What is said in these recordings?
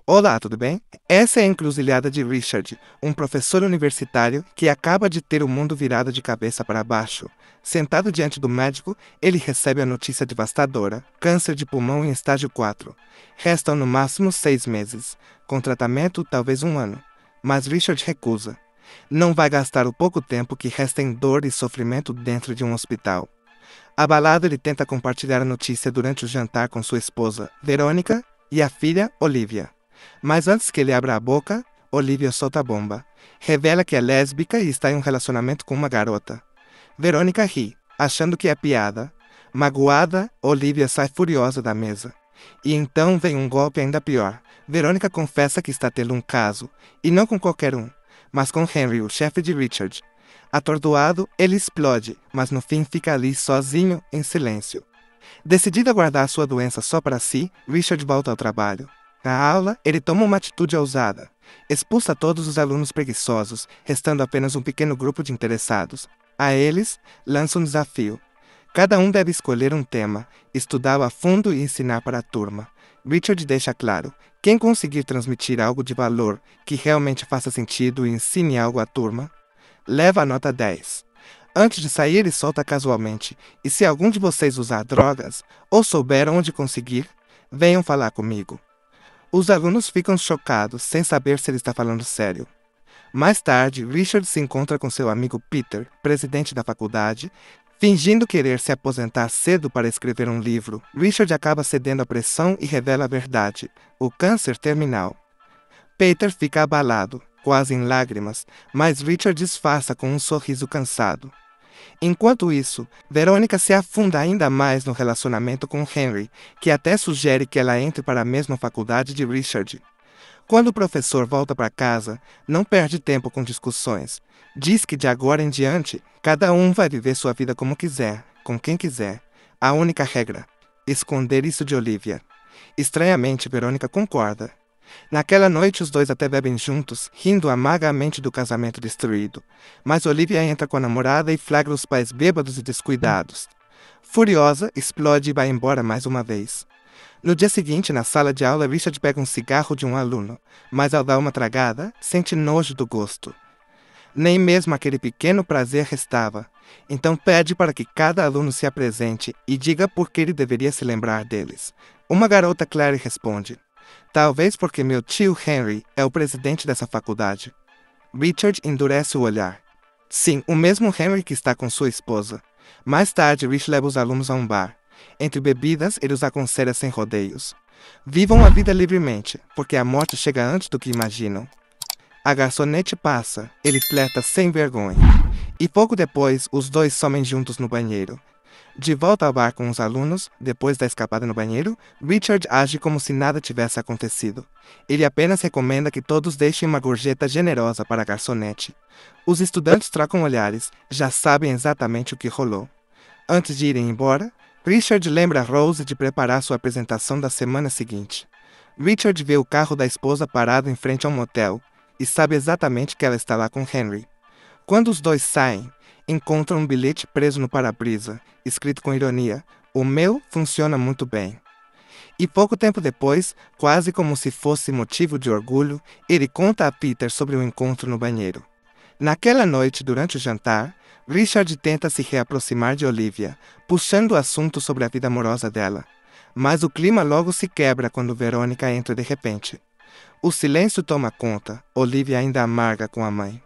Olá, tudo bem? Essa é a encruzilhada de Richard, um professor universitário que acaba de ter o mundo virado de cabeça para baixo. Sentado diante do médico, ele recebe a notícia devastadora: câncer de pulmão em estágio 4. Restam no máximo 6 meses. Com tratamento, talvez um ano. Mas Richard recusa. Não vai gastar o pouco tempo que resta em dor e sofrimento dentro de um hospital. Abalado, ele tenta compartilhar a notícia durante o jantar com sua esposa, Verônica, e a filha, Olivia. Mas antes que ele abra a boca, Olivia solta a bomba. Revela que é lésbica e está em um relacionamento com uma garota. Verônica ri, achando que é piada. Magoada, Olivia sai furiosa da mesa. E então vem um golpe ainda pior. Verônica confessa que está tendo um caso, e não com qualquer um, mas com Henry, o chefe de Richard. Atordoado, ele explode, mas no fim fica ali sozinho, em silêncio. Decidido a guardar sua doença só para si, Richard volta ao trabalho. Na aula, ele toma uma atitude ousada. Expulsa todos os alunos preguiçosos, restando apenas um pequeno grupo de interessados. A eles, lança um desafio. Cada um deve escolher um tema, estudá-lo a fundo e ensinar para a turma. Richard deixa claro: quem conseguir transmitir algo de valor, que realmente faça sentido e ensine algo à turma, leva a nota 10. Antes de sair, ele solta casualmente: e se algum de vocês usar drogas, ou souber onde conseguir, venham falar comigo. Os alunos ficam chocados, sem saber se ele está falando sério. Mais tarde, Richard se encontra com seu amigo Peter, presidente da faculdade. Fingindo querer se aposentar cedo para escrever um livro, Richard acaba cedendo à pressão e revela a verdade: o câncer terminal. Peter fica abalado, quase em lágrimas, mas Richard disfarça com um sorriso cansado. Enquanto isso, Verônica se afunda ainda mais no relacionamento com Henry, que até sugere que ela entre para a mesma faculdade de Richard. Quando o professor volta para casa, não perde tempo com discussões. Diz que de agora em diante, cada um vai viver sua vida como quiser, com quem quiser. A única regra: esconder isso de Olivia. Estranhamente, Verônica concorda. Naquela noite, os dois até bebem juntos, rindo amargamente do casamento destruído. Mas Olivia entra com a namorada e flagra os pais bêbados e descuidados. Furiosa, explode e vai embora mais uma vez. No dia seguinte, na sala de aula, Richard pega um cigarro de um aluno, mas ao dar uma tragada, sente nojo do gosto. Nem mesmo aquele pequeno prazer restava. Então pede para que cada aluno se apresente e diga por que ele deveria se lembrar deles. Uma garota Clary responde: talvez porque meu tio Henry é o presidente dessa faculdade. Richard endurece o olhar. Sim, o mesmo Henry que está com sua esposa. Mais tarde, Rich leva os alunos a um bar. Entre bebidas, ele os aconselha sem rodeios. Vivam a vida livremente, porque a morte chega antes do que imaginam. A garçonete passa, ele flerta sem vergonha. E pouco depois, os dois somem juntos no banheiro. De volta ao bar com os alunos, depois da escapada no banheiro, Richard age como se nada tivesse acontecido. Ele apenas recomenda que todos deixem uma gorjeta generosa para a garçonete. Os estudantes trocam olhares, já sabem exatamente o que rolou. Antes de irem embora, Richard lembra Rose de preparar sua apresentação da semana seguinte. Richard vê o carro da esposa parado em frente a um motel e sabe exatamente que ela está lá com Henry. Quando os dois saem, encontram um bilhete preso no para-brisa, escrito com ironia: o meu funciona muito bem. E pouco tempo depois, quase como se fosse motivo de orgulho, ele conta a Peter sobre o encontro no banheiro. Naquela noite, durante o jantar, Richard tenta se reaproximar de Olivia, puxando o assunto sobre a vida amorosa dela. Mas o clima logo se quebra quando Verônica entra de repente. O silêncio toma conta, Olivia ainda amarga com a mãe.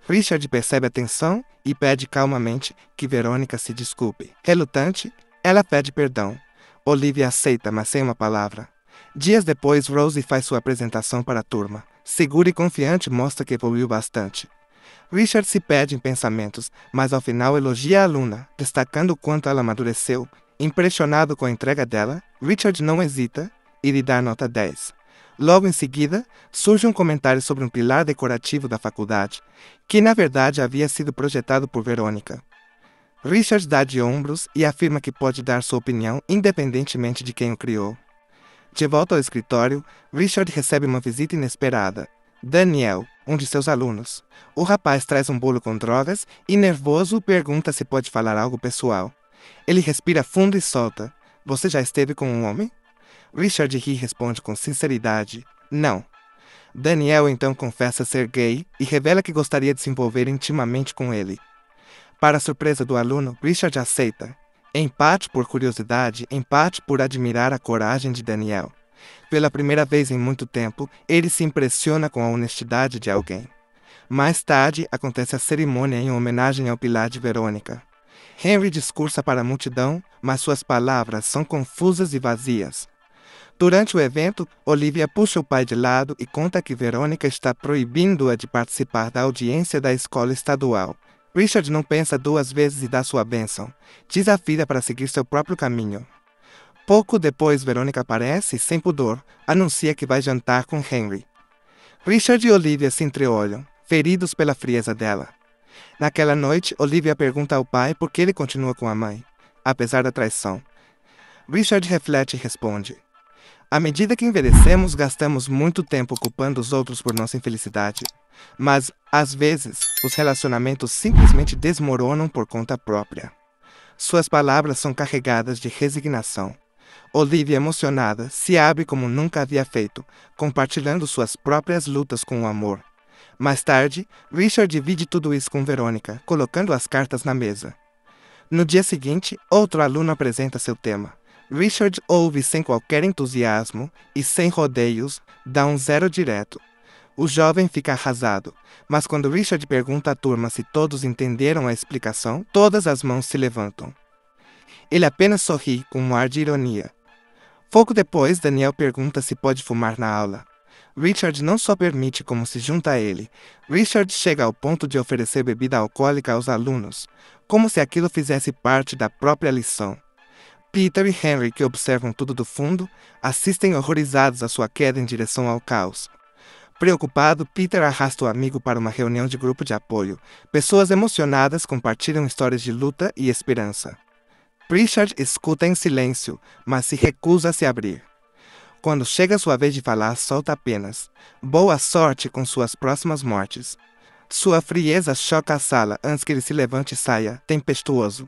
Richard percebe a tensão e pede calmamente que Verônica se desculpe. Relutante, ela pede perdão. Olivia aceita, mas sem uma palavra. Dias depois, Rose faz sua apresentação para a turma. Segura e confiante, mostra que evoluiu bastante. Richard se perde em pensamentos, mas ao final elogia a aluna, destacando o quanto ela amadureceu. Impressionado com a entrega dela, Richard não hesita e lhe dá nota 10. Logo em seguida, surge um comentário sobre um pilar decorativo da faculdade, que na verdade havia sido projetado por Verônica. Richard dá de ombros e afirma que pode dar sua opinião independentemente de quem o criou. De volta ao escritório, Richard recebe uma visita inesperada. Daniel, um de seus alunos. O rapaz traz um bolo com drogas e, nervoso, pergunta se pode falar algo pessoal. Ele respira fundo e solta: você já esteve com um homem? Richard ri e responde com sinceridade: Não. Daniel então confessa ser gay e revela que gostaria de se envolver intimamente com ele. Para a surpresa do aluno, Richard aceita. Em parte por curiosidade, em parte por admirar a coragem de Daniel. Pela primeira vez em muito tempo, ele se impressiona com a honestidade de alguém. Mais tarde, acontece a cerimônia em homenagem ao pilar de Verônica. Henry discursa para a multidão, mas suas palavras são confusas e vazias. Durante o evento, Olivia puxa o pai de lado e conta que Verônica está proibindo-a de participar da audiência da escola estadual. Richard não pensa duas vezes e dá sua bênção. Diz à filha para seguir seu próprio caminho. Pouco depois, Verônica aparece e, sem pudor, anuncia que vai jantar com Henry. Richard e Olivia se entreolham, feridos pela frieza dela. Naquela noite, Olivia pergunta ao pai por que ele continua com a mãe, apesar da traição. Richard reflete e responde: à medida que envelhecemos, gastamos muito tempo culpando os outros por nossa infelicidade. Mas, às vezes, os relacionamentos simplesmente desmoronam por conta própria. Suas palavras são carregadas de resignação. Olivia, emocionada, se abre como nunca havia feito, compartilhando suas próprias lutas com o amor. Mais tarde, Richard divide tudo isso com Verônica, colocando as cartas na mesa. No dia seguinte, outro aluno apresenta seu tema. Richard ouve sem qualquer entusiasmo e, sem rodeios, dá um 0 direto. O jovem fica arrasado, mas quando Richard pergunta à turma se todos entenderam a explicação, todas as mãos se levantam. Ele apenas sorri com um ar de ironia. Pouco depois, Daniel pergunta se pode fumar na aula. Richard não só permite como se junta a ele. Richard chega ao ponto de oferecer bebida alcoólica aos alunos, como se aquilo fizesse parte da própria lição. Peter e Henry, que observam tudo do fundo, assistem horrorizados à sua queda em direção ao caos. Preocupado, Peter arrasta o amigo para uma reunião de grupo de apoio. Pessoas emocionadas compartilham histórias de luta e esperança. Richard escuta em silêncio, mas se recusa a se abrir. Quando chega a sua vez de falar, solta apenas: boa sorte com suas próximas mortes. Sua frieza choca a sala antes que ele se levante e saia, tempestuoso.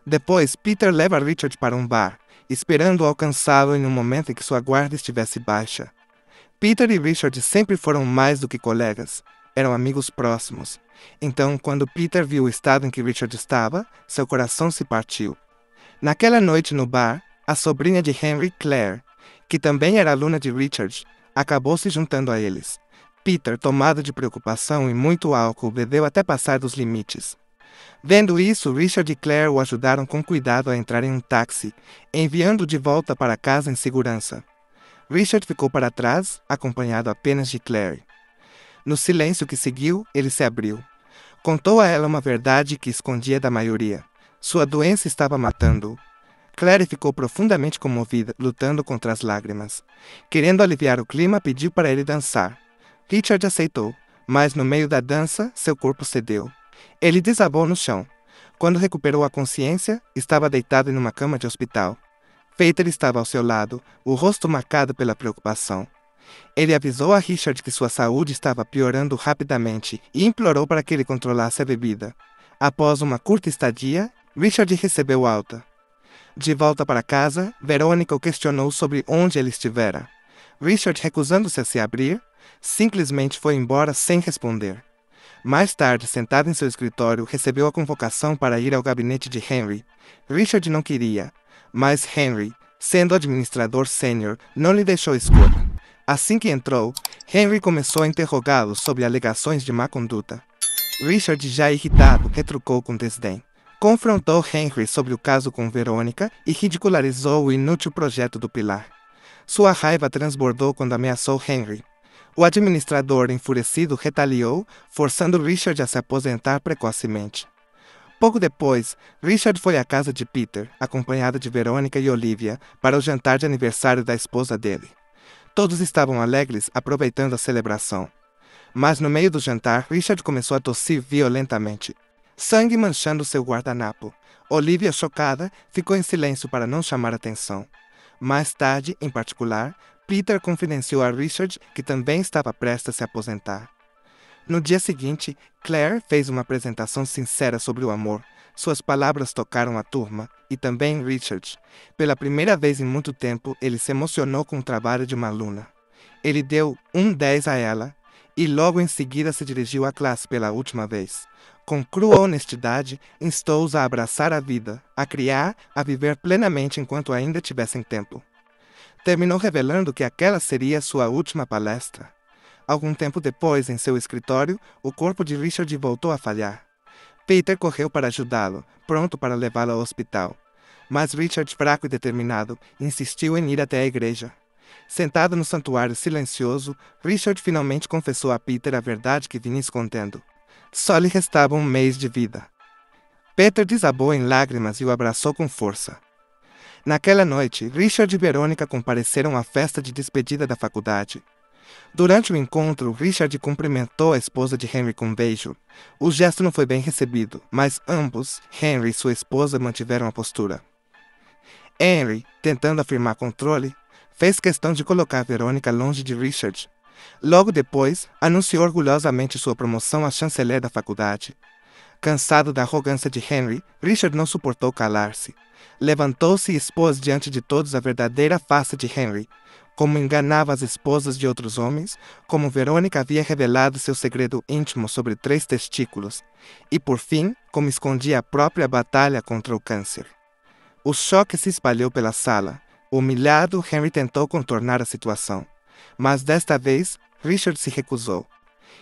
Depois, Peter leva Richard para um bar, esperando alcançá-lo em um momento em que sua guarda estivesse baixa. Peter e Richard sempre foram mais do que colegas, eram amigos próximos. Então, quando Peter viu o estado em que Richard estava, seu coração se partiu. Naquela noite no bar, a sobrinha de Henry, Claire, que também era aluna de Richard, acabou se juntando a eles. Peter, tomado de preocupação e muito álcool, bebeu até passar dos limites. Vendo isso, Richard e Claire o ajudaram com cuidado a entrar em um táxi, enviando-o de volta para casa em segurança. Richard ficou para trás, acompanhado apenas de Claire. No silêncio que seguiu, ele se abriu. Contou a ela uma verdade que escondia da maioria. Sua doença estava matando-o. Claire ficou profundamente comovida, lutando contra as lágrimas. Querendo aliviar o clima, pediu para ele dançar. Richard aceitou, mas no meio da dança, seu corpo cedeu. Ele desabou no chão. Quando recuperou a consciência, estava deitado em uma cama de hospital. Peter estava ao seu lado, o rosto marcado pela preocupação. Ele avisou a Richard que sua saúde estava piorando rapidamente e implorou para que ele controlasse a bebida. Após uma curta estadia, Richard recebeu alta. De volta para casa, Verônica o questionou sobre onde ele estivera. Richard, recusando-se a se abrir, simplesmente foi embora sem responder. Mais tarde, sentado em seu escritório, recebeu a convocação para ir ao gabinete de Henry. Richard não queria, mas Henry, sendo administrador sênior, não lhe deixou escolha. Assim que entrou, Henry começou a interrogá-lo sobre alegações de má conduta. Richard, já irritado, retrucou com desdém. Confrontou Henry sobre o caso com Verônica e ridicularizou o inútil projeto do pilar. Sua raiva transbordou quando ameaçou Henry. O administrador, enfurecido, retaliou, forçando Richard a se aposentar precocemente. Pouco depois, Richard foi à casa de Peter, acompanhado de Verônica e Olivia, para o jantar de aniversário da esposa dele. Todos estavam alegres, aproveitando a celebração. Mas no meio do jantar, Richard começou a tossir violentamente. Sangue manchando seu guardanapo. Olivia, chocada, ficou em silêncio para não chamar atenção. Mais tarde, em particular, Peter confidenciou a Richard que também estava prestes a se aposentar. No dia seguinte, Claire fez uma apresentação sincera sobre o amor. Suas palavras tocaram a turma, e também Richard. Pela primeira vez em muito tempo, ele se emocionou com o trabalho de uma aluna. Ele deu um 10 a ela e logo em seguida se dirigiu à classe pela última vez. Com crua honestidade, instou-os a abraçar a vida, a criar, a viver plenamente enquanto ainda tivessem tempo. Terminou revelando que aquela seria sua última palestra. Algum tempo depois, em seu escritório, o corpo de Richard voltou a falhar. Peter correu para ajudá-lo, pronto para levá-lo ao hospital. Mas Richard, fraco e determinado, insistiu em ir até a igreja. Sentado no santuário silencioso, Richard finalmente confessou a Peter a verdade que vinha escondendo. Só lhe restava um mês de vida. Peter desabou em lágrimas e o abraçou com força. Naquela noite, Richard e Verônica compareceram à festa de despedida da faculdade. Durante o encontro, Richard cumprimentou a esposa de Henry com um beijo. O gesto não foi bem recebido, mas ambos, Henry e sua esposa, mantiveram a postura. Henry, tentando afirmar controle, fez questão de colocar Verônica longe de Richard. Logo depois, anunciou orgulhosamente sua promoção a chanceler da faculdade. Cansado da arrogância de Henry, Richard não suportou calar-se. Levantou-se e expôs diante de todos a verdadeira face de Henry, como enganava as esposas de outros homens, como Verônica havia revelado seu segredo íntimo sobre 3 testículos, e por fim, como escondia a própria batalha contra o câncer. O choque se espalhou pela sala. Humilhado, Henry tentou contornar a situação. Mas desta vez, Richard se recusou.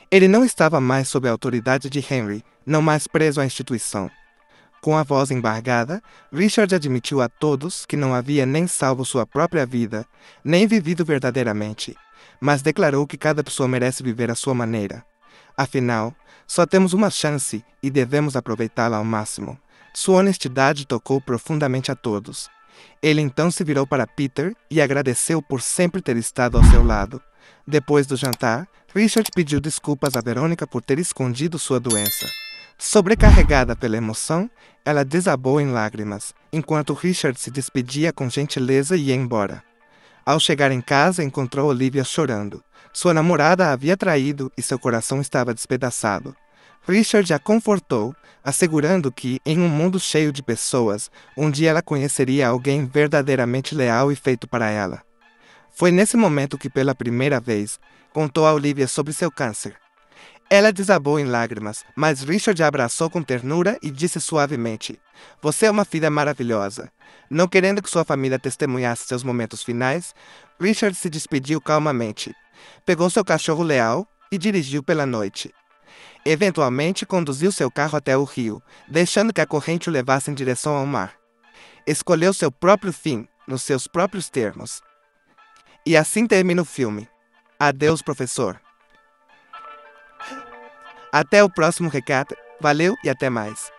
Ele não estava mais sob a autoridade de Henry, não mais preso à instituição. Com a voz embargada, Richard admitiu a todos que não havia nem salvo sua própria vida, nem vivido verdadeiramente, mas declarou que cada pessoa merece viver à sua maneira. Afinal, só temos uma chance e devemos aproveitá-la ao máximo. Sua honestidade tocou profundamente a todos. Ele então se virou para Peter e agradeceu por sempre ter estado ao seu lado. Depois do jantar, Richard pediu desculpas a Verônica por ter escondido sua doença. Sobrecarregada pela emoção, ela desabou em lágrimas, enquanto Richard se despedia com gentileza e ia embora. Ao chegar em casa, encontrou Olivia chorando. Sua namorada a havia traído e seu coração estava despedaçado. Richard a confortou, assegurando que, em um mundo cheio de pessoas, um dia ela conheceria alguém verdadeiramente leal e feito para ela. Foi nesse momento que, pela primeira vez, contou a Olivia sobre seu câncer. Ela desabou em lágrimas, mas Richard a abraçou com ternura e disse suavemente: "Você é uma filha maravilhosa." Não querendo que sua família testemunhasse seus momentos finais, Richard se despediu calmamente. Pegou seu cachorro leal e dirigiu pela noite. Eventualmente, conduziu seu carro até o rio, deixando que a corrente o levasse em direção ao mar. Escolheu seu próprio fim, nos seus próprios termos. E assim termina o filme. Adeus, professor. Até o próximo recado. Valeu e até mais.